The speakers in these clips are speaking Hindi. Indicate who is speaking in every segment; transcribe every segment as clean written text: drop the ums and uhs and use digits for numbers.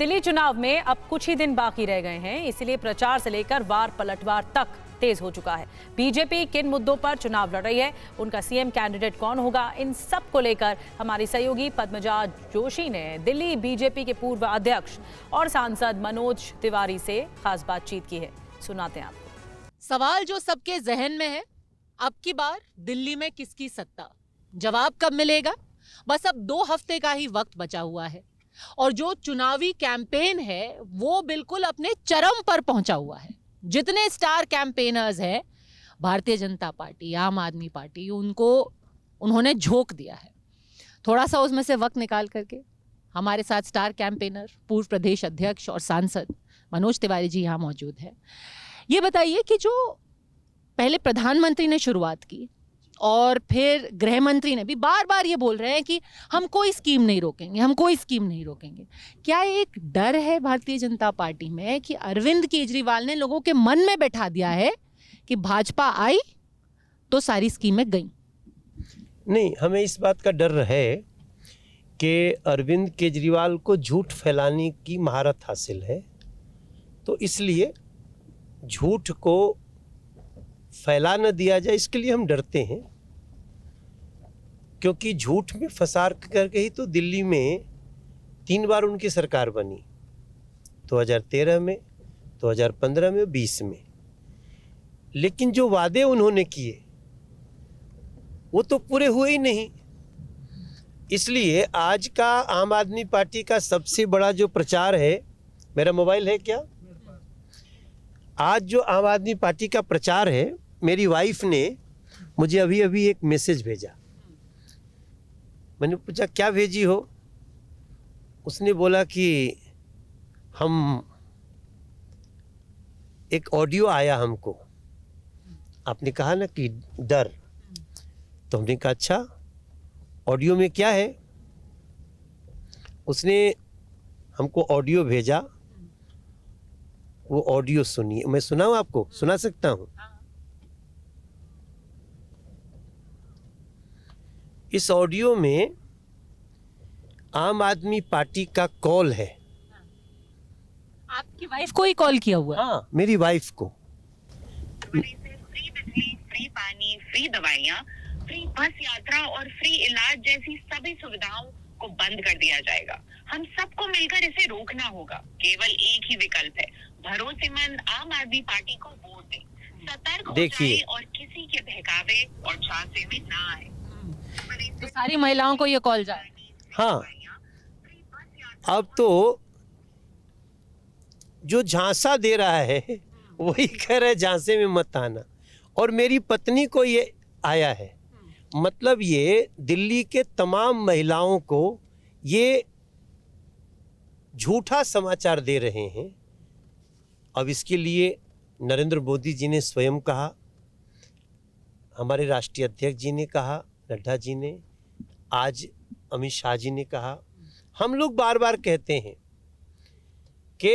Speaker 1: दिल्ली चुनाव में अब कुछ ही दिन बाकी रह गए हैं, इसलिए प्रचार से लेकर वार पलटवार तक तेज हो चुका है। बीजेपी किन मुद्दों पर चुनाव लड़ रही है, उनका सीएम कैंडिडेट कौन होगा, इन सब को लेकर हमारी सहयोगी पद्मजा जोशी ने दिल्ली बीजेपी के पूर्व अध्यक्ष और सांसद मनोज तिवारी से खास बातचीत की है। सुनाते हैं आपको।
Speaker 2: सवाल जो सबके जहन में है, अब की बार दिल्ली में किसकी सत्ता? जवाब कब मिलेगा? बस अब 2 हफ्ते का ही वक्त बचा हुआ है और जो चुनावी कैंपेन है वो बिल्कुल अपने चरम पर पहुंचा हुआ है। जितने स्टार कैंपेनर्स हैं, भारतीय जनता पार्टी, आम आदमी पार्टी, उन्होंने झोंक दिया है। थोड़ा सा उसमें से वक्त निकाल करके हमारे साथ स्टार कैंपेनर, पूर्व प्रदेश अध्यक्ष और सांसद मनोज तिवारी जी यहाँ मौजूद है। ये बताइए कि जो पहले प्रधानमंत्री ने शुरुआत की और फिर गृह मंत्री ने भी बार बार ये बोल रहे हैं कि हम कोई स्कीम नहीं रोकेंगे, हम कोई स्कीम नहीं रोकेंगे। क्या एक डर है भारतीय जनता पार्टी में कि अरविंद केजरीवाल ने लोगों के मन में बैठा दिया है कि भाजपा आई तो सारी स्कीमें गईं?
Speaker 3: नहीं, हमें इस बात का डर है कि अरविंद केजरीवाल को झूठ फैलाने की महारत हासिल है, तो इसलिए झूठ को फैला न दिया जाए, इसके लिए हम डरते हैं। क्योंकि झूठ में फंसा करके ही तो दिल्ली में 3 बार उनकी सरकार बनी, 2013 में, 2015 में, 20 में। लेकिन जो वादे उन्होंने किए वो तो पूरे हुए ही नहीं। इसलिए आज का आम आदमी पार्टी का सबसे बड़ा जो प्रचार है, मेरा मोबाइल है क्या? आज जो आम आदमी पार्टी का प्रचार है, मेरी वाइफ ने मुझे अभी अभी एक मैसेज भेजा। मैंने पूछा क्या भेजी हो? उसने बोला कि हम एक ऑडियो आया हमको, आपने कहा ना कि डर, तो हमने कहा अच्छा ऑडियो में क्या है? उसने हमको ऑडियो भेजा, वो ऑडियो सुनिए। मैं सुनाऊं आपको? सुना सकता हूं? इस ऑडियो में आम आदमी पार्टी का कॉल है।
Speaker 2: आपकी वाइफ को ही कॉल किया हुआ है?
Speaker 3: हाँ, मेरी वाइफ को।
Speaker 4: फ्री बिजली, फ्री पानी, फ्री दवाइयाँ, फ्री बस यात्रा और फ्री इलाज जैसी सभी सुविधाओं को बंद कर दिया जाएगा। हम सबको मिलकर इसे रोकना होगा। केवल एक ही विकल्प है, भरोसेमंद आम आदमी पार्टी को वोट दें, सतर्क हो जाएं और किसी के बहकावे और झांसे में ना आए।
Speaker 2: तो सारी महिलाओं को ये कॉल जाए।
Speaker 3: हाँ, अब तो जो झांसा दे रहा है वही कह रहा है झांसे में मत आना, और मेरी पत्नी को ये आया है। मतलब ये दिल्ली के तमाम महिलाओं को ये झूठा समाचार दे रहे हैं। अब इसके लिए नरेंद्र मोदी जी ने स्वयं कहा, हमारे राष्ट्रीय अध्यक्ष जी ने कहा, नड्डा जी ने, आज अमित शाह जी ने कहा। हम लोग बार बार कहते हैं कि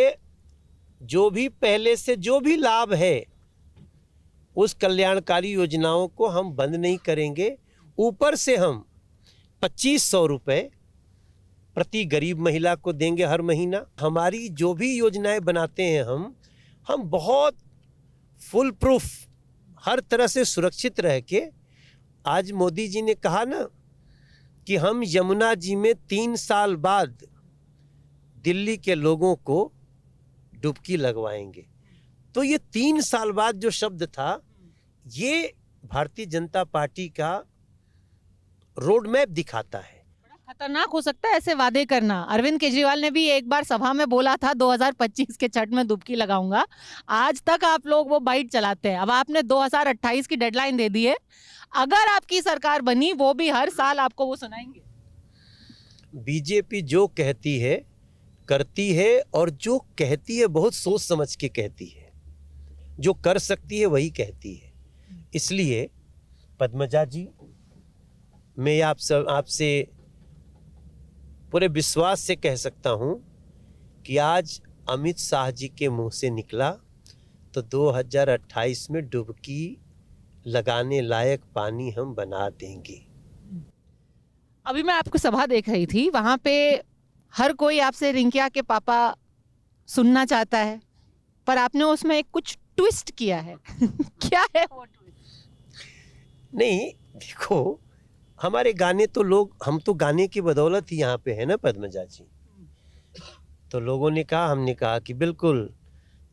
Speaker 3: जो भी पहले से जो भी लाभ है उस कल्याणकारी योजनाओं को हम बंद नहीं करेंगे। ऊपर से हम 2500 रुपये प्रति गरीब महिला को देंगे हर महीना। हमारी जो भी योजनाएं बनाते हैं हम बहुत फुल प्रूफ, हर तरह से सुरक्षित रह के। आज मोदी जी ने कहा ना कि हम यमुना जी में 3 साल बाद दिल्ली के लोगों को डुबकी लगवाएंगे। तो ये 3 साल बाद जो शब्द था, ये भारतीय जनता पार्टी का रोड मैप दिखाता है।
Speaker 2: बड़ा खतरनाक हो सकता है ऐसे वादे करना। अरविंद केजरीवाल ने भी एक बार सभा में बोला था 2025 के छठ में डुबकी लगाऊंगा। आज तक आप लोग वो बाइट चलाते हैं। अब आपने 2028 की डेडलाइन दे दी है। अगर आपकी सरकार बनी, वो भी हर साल आपको वो सुनाएंगे।
Speaker 3: बीजेपी जो कहती है करती है, और जो कहती है बहुत सोच समझ के कहती है। जो कर सकती है वही कहती है। इसलिए पद्मजा जी, मैं आपसे पूरे विश्वास से कह सकता हूं कि आज अमित शाह जी के मुंह से निकला तो 2028 में डुबकी लगाने लायक पानी हम बना देंगे।
Speaker 2: अभी मैं आपको सभा देख रही थी, वहां पे हर कोई आपसे रिंकिया के पापा सुनना चाहता है, पर आपने उसमें एक कुछ ट्विस्ट किया है। क्या है वो ट्विस्ट?
Speaker 3: नहीं, देखो, हमारे गाने तो हम तो गाने की बदौलत ही यहाँ पे है ना पद्मजा जी। तो लोगों ने कहा, हमने कहा कि बिल्कुल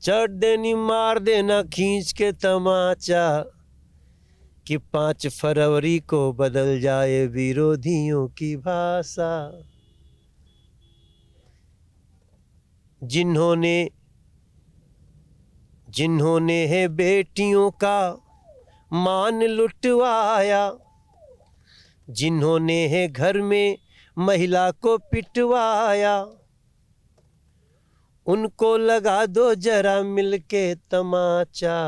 Speaker 3: चढ़ देनी मार देना खींच के तमाचा कि 5 फरवरी को बदल जाए विरोधियों की भाषा। जिन्होंने है बेटियों का मान लुटवाया, जिन्होंने है घर में महिला को पिटवाया, उनको लगा दो जरा मिलके तमाचा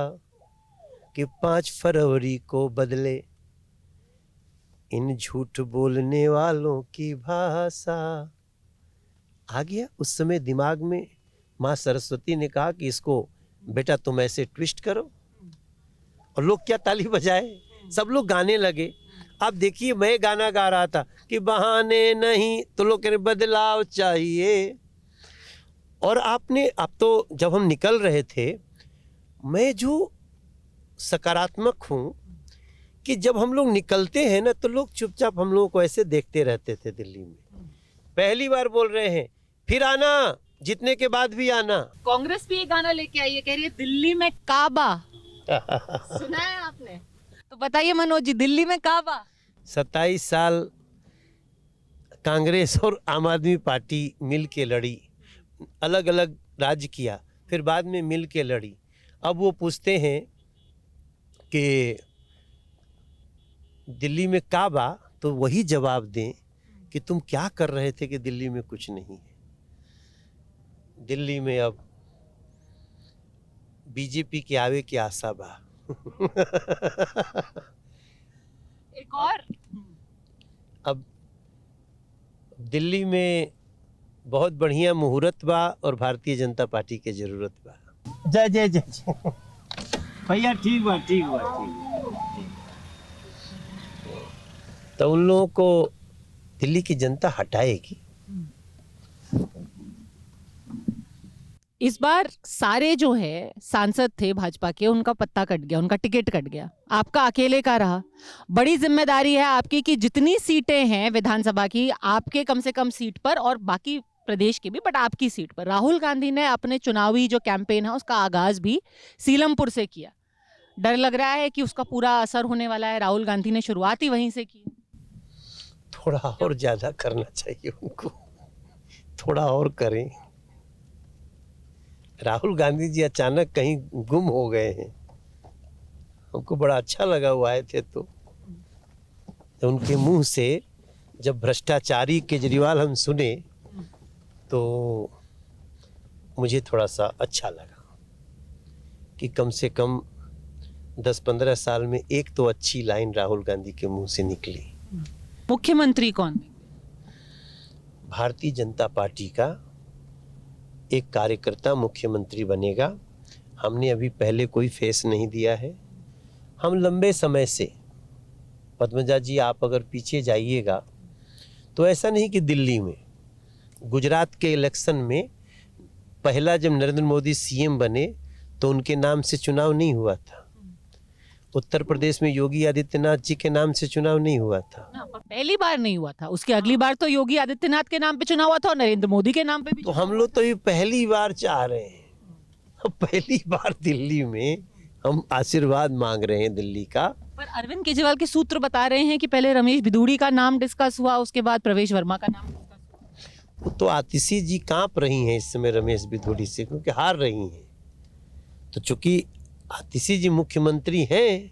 Speaker 3: कि 5 फरवरी को बदले इन झूठ बोलने वालों की भाषा। आ गया उस समय दिमाग में। माँ सरस्वती ने कहा कि इसको बेटा तुम ऐसे ट्विस्ट करो, और लोग क्या ताली बजाए, सब लोग गाने लगे। अब देखिए, मैं गाना गा रहा था कि बहाने नहीं, तो लोग कह रहे बदलाव चाहिए। और आपने, अब तो जब हम निकल रहे थे, मैं जो सकारात्मक हूँ कि जब हम लोग निकलते हैं ना तो लोग चुपचाप हम लोगों को ऐसे देखते रहते थे। दिल्ली में पहली बार बोल रहे हैं, फिर आना, जीतने के बाद भी आना।
Speaker 2: कांग्रेस भी ये गाना लेके आई है, कह रही है दिल्ली में काबा। सुना है आपने? तो बताइए मनोज जी, दिल्ली में काबा।
Speaker 3: 27 साल कांग्रेस और आम आदमी पार्टी मिल के लड़ी, अलग अलग राज्य किया, फिर बाद में मिल के लड़ी। अब वो पूछते हैं कि दिल्ली में काबा, तो वही जवाब दें कि तुम क्या कर रहे थे कि दिल्ली में कुछ नहीं है। दिल्ली में अब बीजेपी के आवे की आशा बा।
Speaker 2: एक और,
Speaker 3: अब दिल्ली में बहुत बढ़िया मुहूर्त बा और भारतीय जनता पार्टी के जरूरत बा। जय जय जय जय भैया, ठीक बा ठीक बा ठीक। तो उन लोगों को दिल्ली की जनता हटाएगी।
Speaker 2: इस बार सारे जो है सांसद थे भाजपा के, उनका पत्ता कट गया, उनका टिकट कट गया, आपका अकेले का रहा। बड़ी जिम्मेदारी है आपकी कि जितनी सीटें हैं विधानसभा की, आपके कम से कम सीट पर, और बाकी प्रदेश की भी, बट आपकी सीट पर। राहुल गांधी ने अपने चुनावी जो कैंपेन है उसका आगाज भी सीलमपुर से किया। डर लग रहा है कि उसका पूरा असर होने वाला है। राहुल गांधी ने शुरुआत ही वहीं से की।
Speaker 3: थोड़ा और ज्यादा करना चाहिए उनको, थोड़ा और करें। राहुल गांधी जी अचानक कहीं गुम हो गए हैं, हमको बड़ा अच्छा लगा वो आए थे तो उनके मुंह से जब भ्रष्टाचारी केजरीवाल हम सुने तो मुझे थोड़ा सा अच्छा लगा कि कम से कम 10-15 साल में एक तो अच्छी लाइन राहुल गांधी के मुंह से निकली।
Speaker 2: मुख्यमंत्री कौन?
Speaker 3: भारतीय जनता पार्टी का एक कार्यकर्ता मुख्यमंत्री बनेगा। हमने अभी पहले कोई फेस नहीं दिया है। हम लंबे समय से, पद्मजा जी आप अगर पीछे जाइएगा तो ऐसा नहीं कि दिल्ली में, गुजरात के इलेक्शन में पहला जब नरेंद्र मोदी सीएम बने तो उनके नाम से चुनाव नहीं हुआ था। उत्तर प्रदेश में योगी आदित्यनाथ जी के नाम से चुनाव नहीं हुआ था।
Speaker 2: पहली बार नहीं हुआ था, उसके अगली बार तो योगी आदित्यनाथ के नाम पे चुनाव हुआ था और नरेंद्र मोदी के नाम पे भी।
Speaker 3: तो हम लोग तो ये पहली बार चाह रहे हैं, पहली बार दिल्ली में हम आशीर्वाद मांग रहे हैं दिल्ली का।
Speaker 2: पर अरविंद केजरीवाल के सूत्र बता रहे हैं कि पहले रमेश बिधूड़ी का नाम डिस्कस हुआ, उसके बाद प्रवेश वर्मा का नाम डिस्कस हुआ।
Speaker 3: तो आतिशी जी कांप रही हैं इस समय रमेश बिधूड़ी से, क्योंकि हार रही हैं। तो चूंकि आतिशी जी मुख्यमंत्री हैं,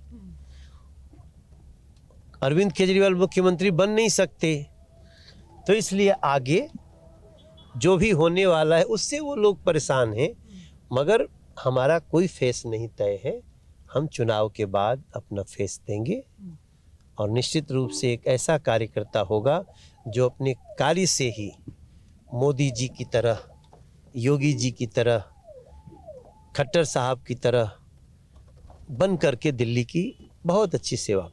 Speaker 3: अरविंद केजरीवाल मुख्यमंत्री बन नहीं सकते, तो इसलिए आगे जो भी होने वाला है उससे वो लोग परेशान हैं। मगर हमारा कोई फेस नहीं तय है। हम चुनाव के बाद अपना फेस देंगे और निश्चित रूप से एक ऐसा कार्यकर्ता होगा जो अपने कार्य से ही मोदी जी की तरह, योगी जी की तरह, खट्टर साहब की तरह बन करके दिल्ली की बहुत अच्छी सेवा करें।